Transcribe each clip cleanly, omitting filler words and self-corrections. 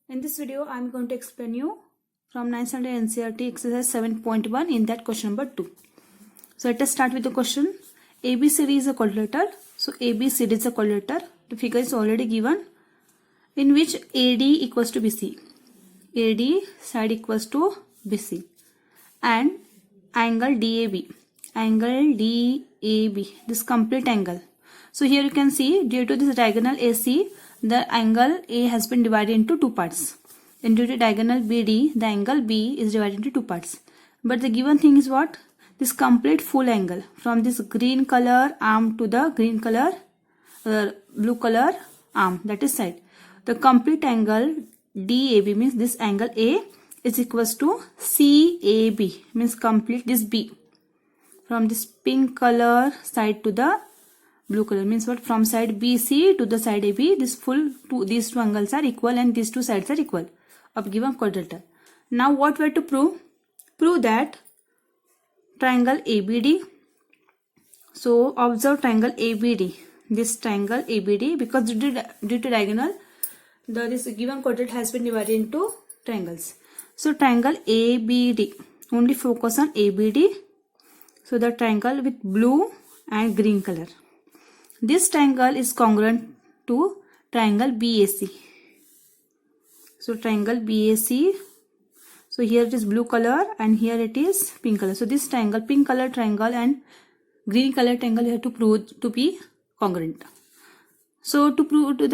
In this video, I am going to explain you from 9th standard NCERT exercise 7.1 in that question number 2. So let us start with the question. ABCD is a quadrilateral. So ABCD is a quadrilateral. The figure is already given in which AD equals to BC. AD side equals to BC and angle DAB. Angle DAB, this complete angle. So here you can see due to this diagonal AC, the angle A has been divided into two parts. And due to diagonal BD, the angle B is divided into two parts. But the given thing is what? This complete full angle from this green color arm to the green color, blue color arm, that is side. The complete angle DAB means this angle A is equals to CAB, means complete this B. From this pink color side to the blue color means what? From side BC to the side AB, this these two angles are equal and these two sides are equal of given quadrilateral. Now what we have to prove? Prove that triangle ABD. So observe triangle ABD. This triangle ABD, because due to diagonal, this given quadrilateral has been divided into triangles. So triangle ABD. Only focus on ABD. So the triangle with blue and green color. This triangle is congruent to triangle BAC. So triangle BAC. So here it is blue color and here it is pink color. So this triangle, pink color triangle and green color triangle, you have to prove to be congruent. So to prove to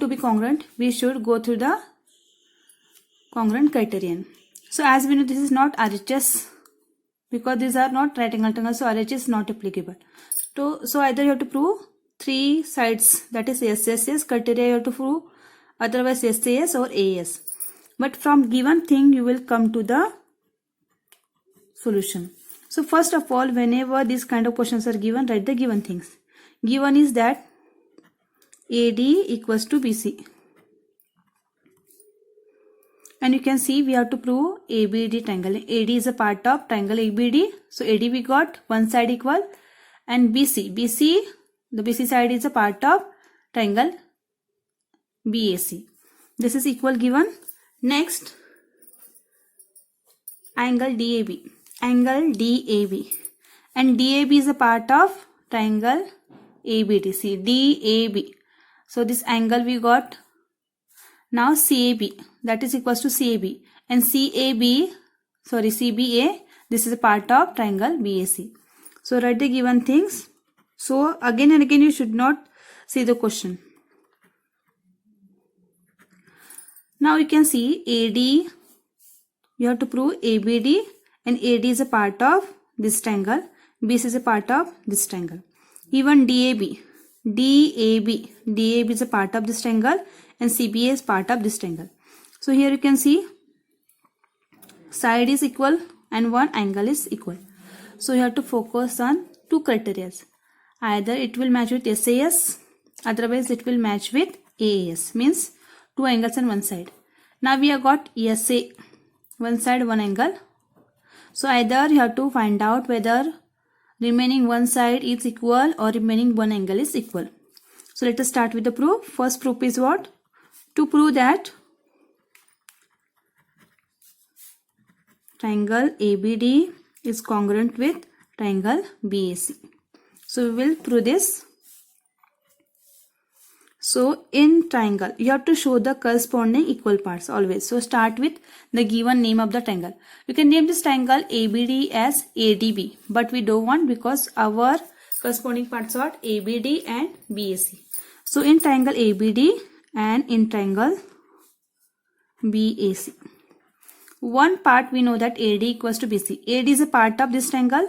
be congruent, we should go through the congruent criterion. So as we know, this is not RHS because these are not right angle triangles, so RHS is not applicable. So either you have to prove three sides, that is SSS criteria you have to prove, otherwise SAS or AS. But from given thing you will come to the solution. So first of all, whenever these kind of questions are given, write the given things. Given is that AD equals to BC. And you can see we have to prove ABD triangle. AD is a part of triangle ABD. So AD we got one side equal. And BC, the BC side is a part of triangle BAC. This is equal given. Next, angle DAB. Angle DAB. And DAB is a part of triangle ABD. See, DAB. So this angle we got. Now CAB, that is equals to CAB. And CBA, this is a part of triangle BAC. So write the given things. So again and again you should not see the question. Now you can see AD, you have to prove ABD, and AD is a part of this triangle, BC is a part of this triangle. Even DAB is a part of this triangle and CBA is part of this triangle. So here you can see side is equal and one angle is equal. So you have to focus on two criteria. Either it will match with SAS, otherwise it will match with AAS, means two angles on one side. Now we have got SA, one side, one angle. So either you have to find out whether remaining one side is equal or remaining one angle is equal. So let us start with the proof. First proof is what? To prove that triangle ABD is congruent with triangle BAC. So we will prove this. So in triangle, you have to show the corresponding equal parts always. So start with the given name of the triangle. You can name this triangle ABD as ADB, but we don't want because our corresponding parts are ABD and BAC. So in triangle ABD and in triangle BAC. One part we know that AD equals to BC. AD is a part of this triangle,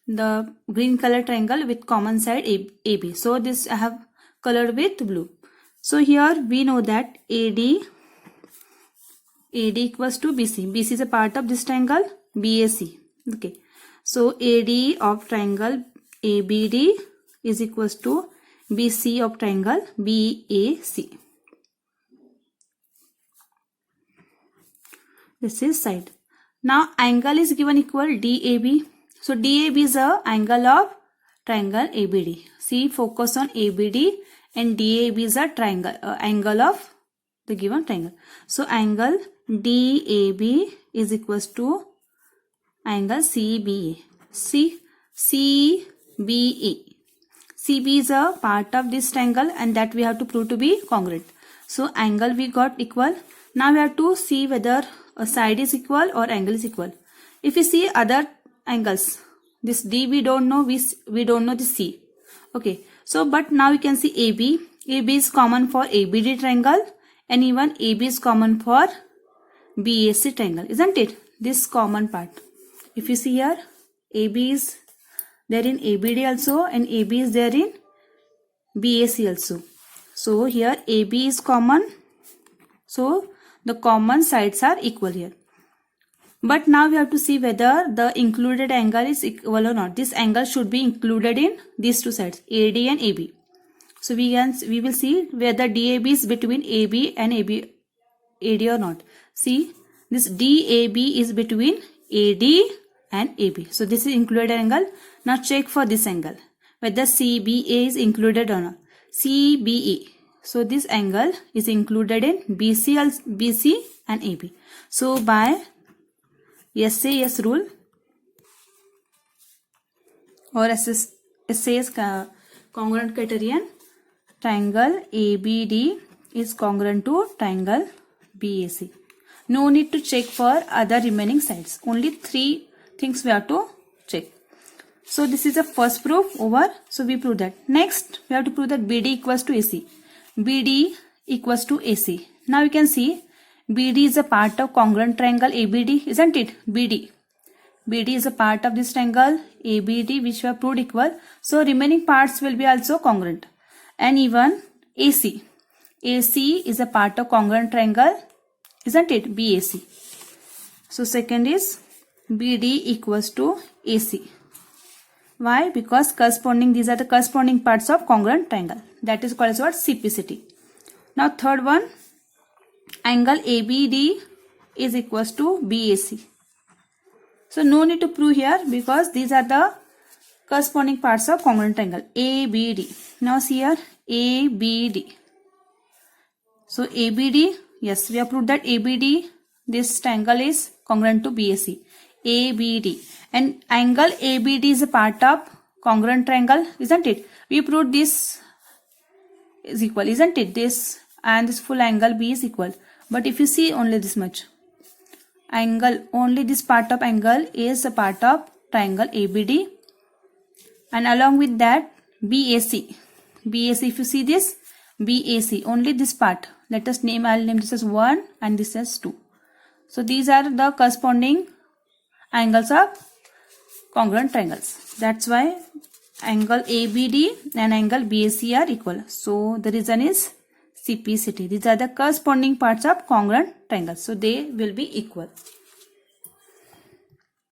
the green color triangle with common side AB. So this I have colored with blue. So here we know that AD equals to BC. BC is a part of this triangle BAC. Okay. So AD of triangle ABD is equals to BC of triangle BAC. This is side. Now angle is given equal DAB. So DAB is a angle of triangle ABD. See, focus on ABD and DAB is a triangle angle of the given triangle. So angle DAB is equals to angle CBA. See, CBA. CB is a part of this triangle and that we have to prove to be congruent. So angle we got equal. Now we have to see whether a side is equal or angle is equal. If we see other angles, this D we don't know, we don't know the C. Okay, so but now you can see AB. AB is common for ABD triangle and even AB is common for BAC triangle, isn't it? This common part. If you see here, AB is there in ABD also and AB is there in BAC also. So here AB is common. So the common sides are equal here. But now we have to see whether the included angle is equal or not. This angle should be included in these two sides, AD and AB. So we will see whether DAB is between AB and AD or not. See, this DAB is between AD and AB. So this is included angle. Now check for this angle, whether CBA is included or not. CBA. So this angle is included in BC and AB. So by SAS rule or SAS congruent criterion, triangle ABD is congruent to triangle BAC. No need to check for other remaining sides. Only 3 things we have to check. So this is the first proof over. So we prove that. Next we have to prove that BD equals to AC. BD equals to AC. Now you can see BD is a part of congruent triangle ABD, isn't it? BD is a part of this triangle ABD which we have proved equal. So remaining parts will be also congruent. And even AC. AC is a part of congruent triangle, isn't it? BAC. So second is BD equals to AC. Why? Because these are the corresponding parts of congruent triangle. That is called as what? CPCT. Now third one, angle ABD is equals to BAC. So no need to prove here because these are the corresponding parts of congruent triangle ABD. Now see here ABD. So ABD, yes, we have proved that ABD, this triangle is congruent to BAC. ABD. And angle ABD is a part of congruent triangle, isn't it? We proved this is equal, isn't it? This and this full angle B is equal. But if you see only this much, only this part of angle is a part of triangle ABD. And along with that, BAC, if you see this, BAC, only this part. I'll name this as 1 and this as 2. So these are the corresponding angles of congruent triangles. That's why angle ABD and angle BAC are equal. So the reason is CPCT. These are the corresponding parts of congruent triangles. So they will be equal.